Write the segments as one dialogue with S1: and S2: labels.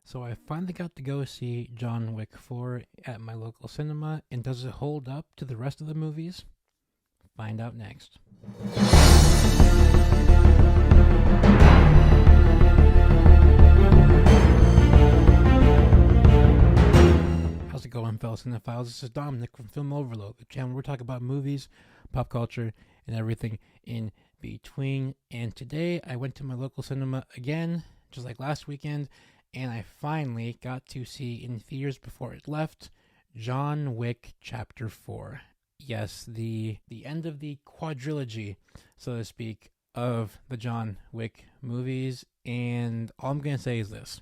S1: So I finally got to go see John Wick 4 at my local cinema, and does it hold up to the rest of the movies? Find out next. How's it going, fellow cinephiles? This is Dominic from Film Overload, the channel where we talk about movies, pop culture, and everything in between. And today I went to my local cinema again, just like last weekend, and I finally got to see in theaters before it left John Wick Chapter 4. Yes, the end of the quadrilogy, so to speak, of the John Wick movies. And all I'm going to say is this.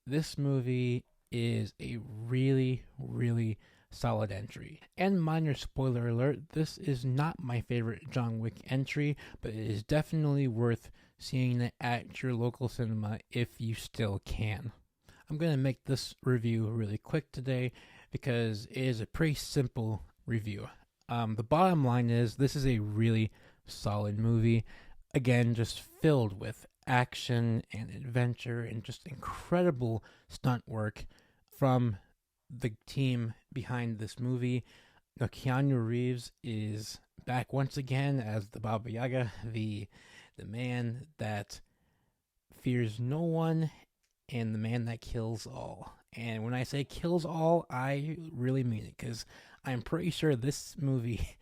S1: This movie is a really, really solid entry. And minor spoiler alert, this is not my favorite John Wick entry, but it is definitely worth seeing it at your local cinema if you still can. I'm going to make this review really quick today because it is a pretty simple review. The bottom line is this is a really solid movie. Again, just filled with action and adventure and just incredible stunt work from the team behind this movie. Now, Keanu Reeves is back once again as the Baba Yaga, the man that fears no one and the man that kills all. And when I say kills all, I really mean it, because I'm pretty sure this movie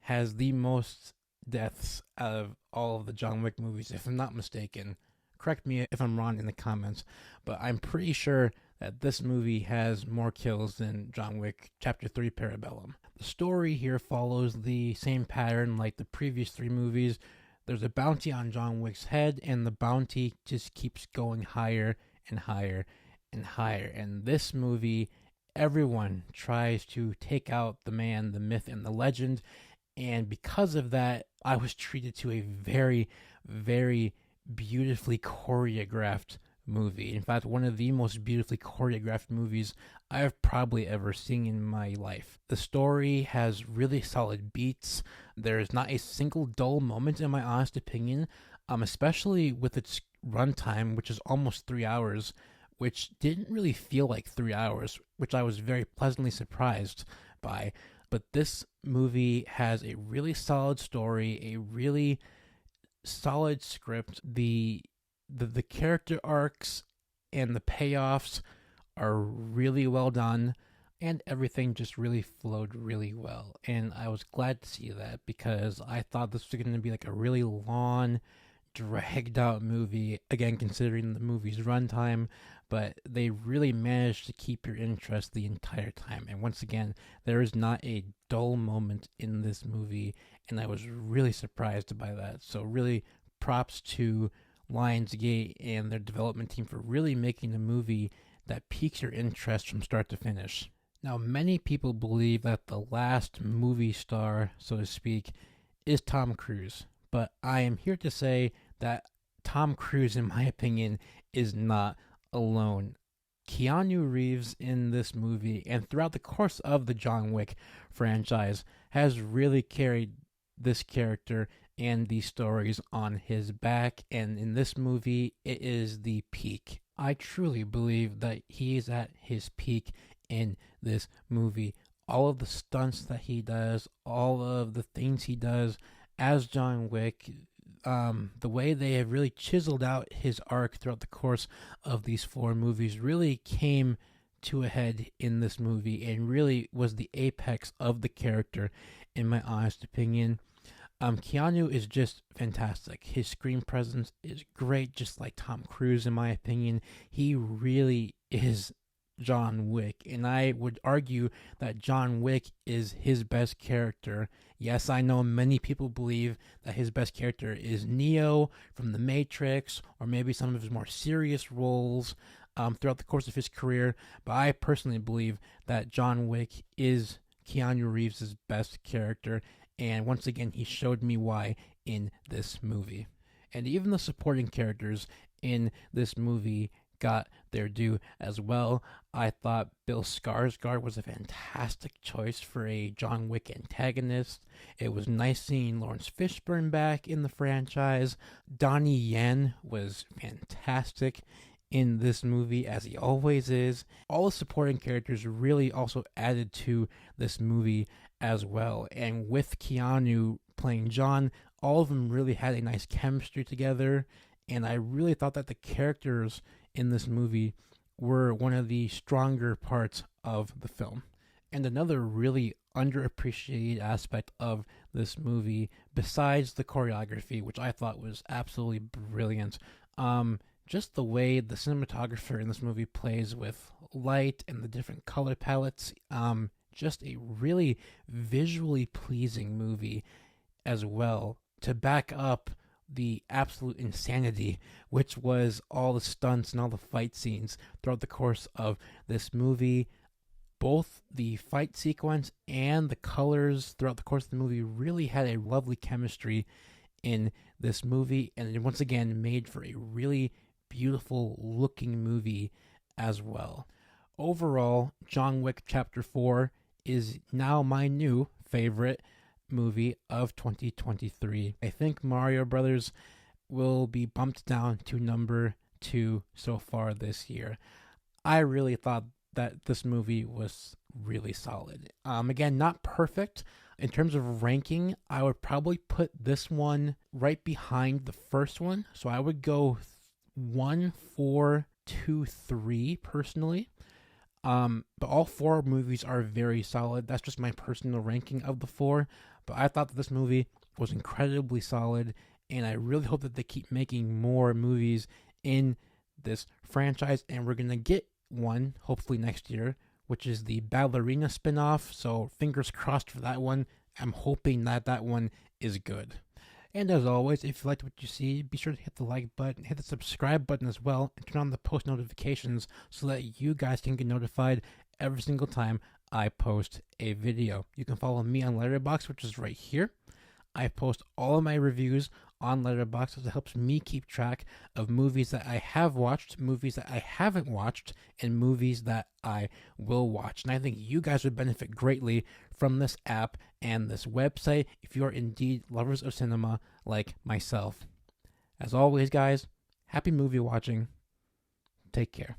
S1: has the most deaths out of all of the John Wick movies, if I'm not mistaken. Correct me if I'm wrong in the comments, but I'm pretty sure that this movie has more kills than John Wick Chapter 3 Parabellum. The story here follows the same pattern like the previous three movies. There's a bounty on John Wick's head, and the bounty just keeps going higher and higher and higher. And this movie, everyone tries to take out the man, the myth, and the legend. And because of that, I was treated to a very, very beautifully choreographed movie. In fact, one of the most beautifully choreographed movies I've probably ever seen in my life. The story has really solid beats. There's not a single dull moment, in my honest opinion, especially with its runtime, which is almost 3 hours, which didn't really feel like 3 hours, which I was very pleasantly surprised by. But this movie has a really solid story, a really solid script. The character arcs and the payoffs are really well done, and everything just really flowed really well. And I was glad to see that, because I thought this was going to be like a really long, dragged out movie, again considering the movie's runtime, but they really managed to keep your interest the entire time. And once again, there is not a dull moment in this movie, and I was really surprised by that. So really props to Lionsgate and their development team for really making a movie that piques your interest from start to finish. Now, many people believe that the last movie star, so to speak, is Tom Cruise, but I am here to say that Tom Cruise, in my opinion, is not alone. Keanu Reeves in this movie and throughout the course of the John Wick franchise has really carried this character and these stories on his back, and in this movie it is the peak. I truly believe that he is at his peak in this movie. All of the stunts that he does, all of the things he does as John Wick, the way they have really chiseled out his arc throughout the course of these four movies really came to a head in this movie and really was the apex of the character, in my honest opinion. Keanu is just fantastic. His screen presence is great, just like Tom Cruise, in my opinion. He really is John Wick, and I would argue that John Wick is his best character. Yes, I know many people believe that his best character is Neo from The Matrix, or maybe some of his more serious roles throughout the course of his career, but I personally believe that John Wick is Keanu Reeves' best character, and once again, he showed me why in this movie. And even the supporting characters in this movie got their due as well. I thought Bill Skarsgård was a fantastic choice for a John Wick antagonist. It was nice seeing Lawrence Fishburne back in the franchise. Donnie Yen was fantastic in this movie, as he always is. All the supporting characters really also added to this movie as well. And with Keanu playing John, all of them really had a nice chemistry together. And I really thought that the characters in this movie were one of the stronger parts of the film. And another really underappreciated aspect of this movie, besides the choreography, which I thought was absolutely brilliant, just the way the cinematographer in this movie plays with light and the different color palettes, just a really visually pleasing movie as well, to back up the absolute insanity, which was all the stunts and all the fight scenes throughout the course of this movie. Both the fight sequence and the colors throughout the course of the movie really had a lovely chemistry in this movie, and it once again made for a really beautiful looking movie as well. Overall, John Wick Chapter 4 is now my new favorite movie of 2023. I think Mario Brothers will be bumped down to number 2 so far this year. I really thought that this movie was really solid. Again, not perfect. In terms of ranking, I would probably put this one right behind the first one. So I would go 1, 4, 2, 3 personally. But all 4 movies are very solid. That's just my personal ranking of the 4. But I thought that this movie was incredibly solid, and I really hope that they keep making more movies in this franchise, and we're going to get one hopefully next year, which is the Ballerina spinoff. So fingers crossed for that one. I'm hoping that that one is good. And as always, if you liked what you see, be sure to hit the like button, hit the subscribe button as well, and turn on the post notifications so that you guys can get notified every single time I post a video. You can follow me on Letterboxd, which is right here. I post all of my reviews on Letterboxd, as it helps me keep track of movies that I have watched, movies that I haven't watched, and movies that I will watch. And I think you guys would benefit greatly from this app and this website if you are indeed lovers of cinema like myself. As always, guys, happy movie watching. Take care.